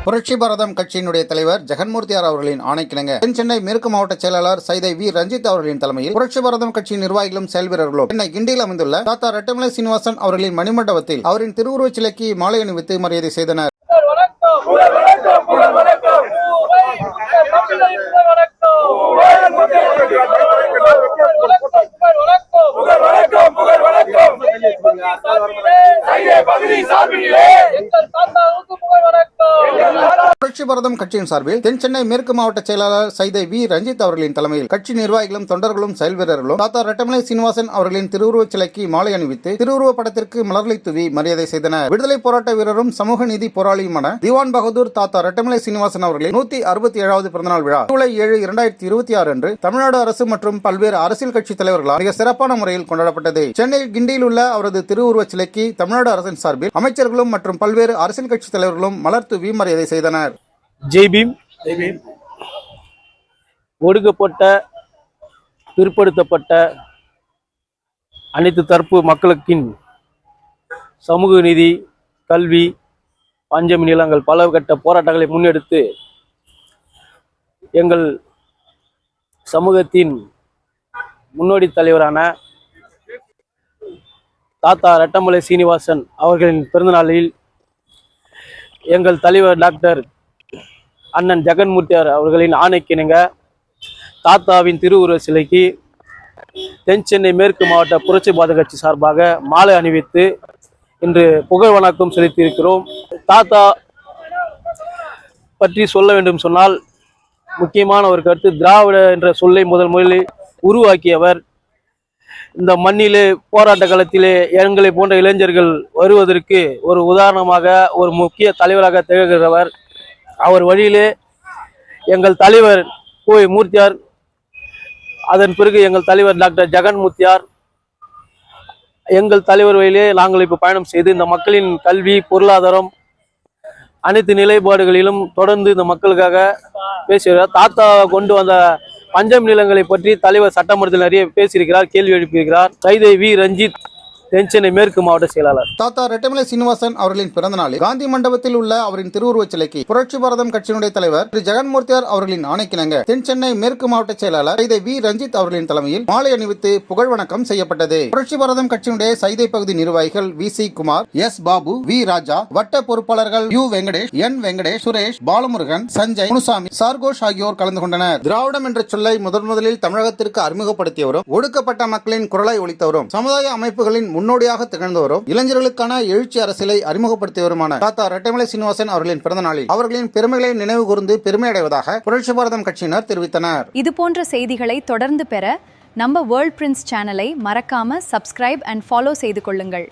புரட்சி பாரதம் கட்சியினுடைய தலைவர் ஜெகன்மூர்த்தியார் அவர்களின் ஆணைக்கிணங்க சென்னை மேற்கு மாவட்ட செயலாளர் சைதை வி ரஞ்சித் அவர்களின் தலைமையில் புரட்சி பாரதம் கட்சியின் நிர்வாகிகளும் செயல் வீரர்களும் சென்னை கிண்டியில் அமைந்துள்ள தாத்தா ரெட்டமலை சீனிவாசன் அவர்களின் மணிமண்டபத்தில் அவரின் திருவுருவச் சிலைக்கு மாலை அணிவித்து மரியாதை செய்தனர். புரட்சி பாரதம் கட்சியின் சார்பில் தென் சென்னை மேற்கு மாவட்ட செயலாளர் சைதை வி ரஞ்சித் அவர்களின் தலைமையில் கட்சி நிர்வாகிகளும் தொண்டர்களும் செயல் வீரர்களும் தாத்தா ரெட்டமலை சீனிவாசன் அவர்களின் திருவுருவச் சிலைக்கு மாலை அணிவித்து திருவுருவ படத்திற்கு மலர்களை தூவி மரியாதை செய்தனர். விடுதலை போராட்ட வீரரும் சமூக நீதி போராளியுமான திவான் பகதூர் தாத்தா ரெட்டமலை சீனிவாசன் அவர்களின் 167வது பிறந்தநாள் விழா ஜூலை 7, 2026 அன்று தமிழ்நாடு அரசு மற்றும் பல்வேறு அரசியல் கட்சி தலைவர்களால் மிக சிறப்பான முறையில் கொண்டாடப்பட்டது. சென்னை கிண்டியில் உள்ள அவரது திருவுருவச் சிலைக்கு தமிழ்நாடு அரசின் சார்பில் அமைச்சர்களும் மற்றும் பல்வேறு அரசியல் கட்சி தலைவர்களும் மலர் தூவி மரியாதை செய்தனர். ஜெய் பீம். ஒடுக்கப்பட்ட பிற்படுத்தப்பட்ட அனைத்து தரப்பு மக்களுக்கின் சமூக நீதி, கல்வி, பஞ்சமி நிலங்கள் பல கட்ட போராட்டங்களை முன்னெடுத்து எங்கள் சமூகத்தின் முன்னோடி தலைவரான தாத்தா ரெட்டமலை சீனிவாசன் அவர்களின் பிறந்தநாளில் எங்கள் தலைவர் டாக்டர் அண்ணன் ஜெகன்மூர்த்தியார் அவர்களின் ஆணைக்கிணங்க தாத்தாவின் திருவுருவ சிலைக்கு தென் சென்னை மேற்கு மாவட்ட புரட்சி பாரத கட்சி சார்பாக மாலை அணிவித்து இன்று புகழ் வணக்கம் செலுத்தியிருக்கிறோம். தாத்தா பற்றி சொல்ல வேண்டும் சொன்னால் முக்கியமான ஒரு கருத்து, திராவிட என்ற சொல்லை முதலில் உருவாக்கியவர். இந்த மண்ணிலே போராட்ட காலத்திலே எங்களை போன்ற இளைஞர்கள் வருவதற்கு ஒரு உதாரணமாக ஒரு முக்கிய தலைவராக திகழ்கிறவர். அவர் வழியிலே எங்கள் தலைவர் கோவை மூர்த்தியார், அதன் பிறகு எங்கள் தலைவர் டாக்டர் ஜெகன்மூர்த்தியார், எங்கள் தலைவர் வழியிலே நாங்கள் இப்போ பயணம் செய்து இந்த மக்களின் கல்வி, பொருளாதாரம் அனைத்து நிலைப்பாடுகளிலும் தொடர்ந்து இந்த மக்களுக்காக பேசுகிறார். தாத்தா கொண்டு வந்த பஞ்சம் நிலங்களை பற்றி தலைவர் சட்டமன்றத்தில் நிறைய பேசியிருக்கிறார், கேள்வி எழுப்பியிருக்கிறார். சைதை வி ரஞ்சித், தென் சென்னை மேற்கு மாவட்ட செயலாளர். தாத்தா ரெட்டமலை சீனிவாசன் அவர்களின் பிறந்த நாளில் காந்தி மண்டபத்தில் உள்ள அவரின் திருவுருவச் சிலைக்கு புரட்சி பாரதம் கட்சியினுடைய தலைவர் திரு ஜெகன்மூர்த்தியார் அவர்களின் ஆணைக்கிணங்க தென் சென்னை மேற்கு மாவட்ட செயலாளர் சைதை வி ரஞ்சித் அவர்களின் தலைமையில் மாலை அணிவித்து புகழ் வணக்கம் செய்யப்பட்டது. புரட்சி பாரதம் கட்சியினுடைய சைதை பகுதி நிர்வாகிகள் வி சி குமார், எஸ் பாபு, வி ராஜா, வட்ட பொறுப்பாளர்கள் யு வெங்கடேஷ், என் வெங்கடேஷ், சுரேஷ், பாலமுருகன், சஞ்சய், முனுசாமி, சார்கோஷ் ஆகியோர் கலந்து கொண்டனர். திராவிடம் என்ற சொல்லை முதலில் தமிழகத்திற்கு அறிமுகப்படுத்தியவரும், ஒடுக்கப்பட்ட மக்களின் குரலை ஒலித்தவரும், சமுதாய அமைப்புகளின் முன்னோடியாக திகழ்ந்தவரும், இளைஞர்களுக்கான எழுச்சி அரசியலை அறிமுகப்படுத்தியவருமான தாத்தா ரெட்டமலை சீனிவாசன் அவர்களின் பிறந்த நாளில் அவர்களின் பெருமைகளை நினைவு கூர்ந்து பெருமை அடைவதாக புரட்சி பாரதம் கட்சியினர் தெரிவித்தனர். இது போன்ற செய்திகளை தொடர்ந்து பெற நம்ம வேர்ல்ட் பிரின்ஸ் சேனலை மறக்காம சப்ஸ்கிரைப் அண்ட் ஃபாலோ செய்து கொள்ளுங்கள்.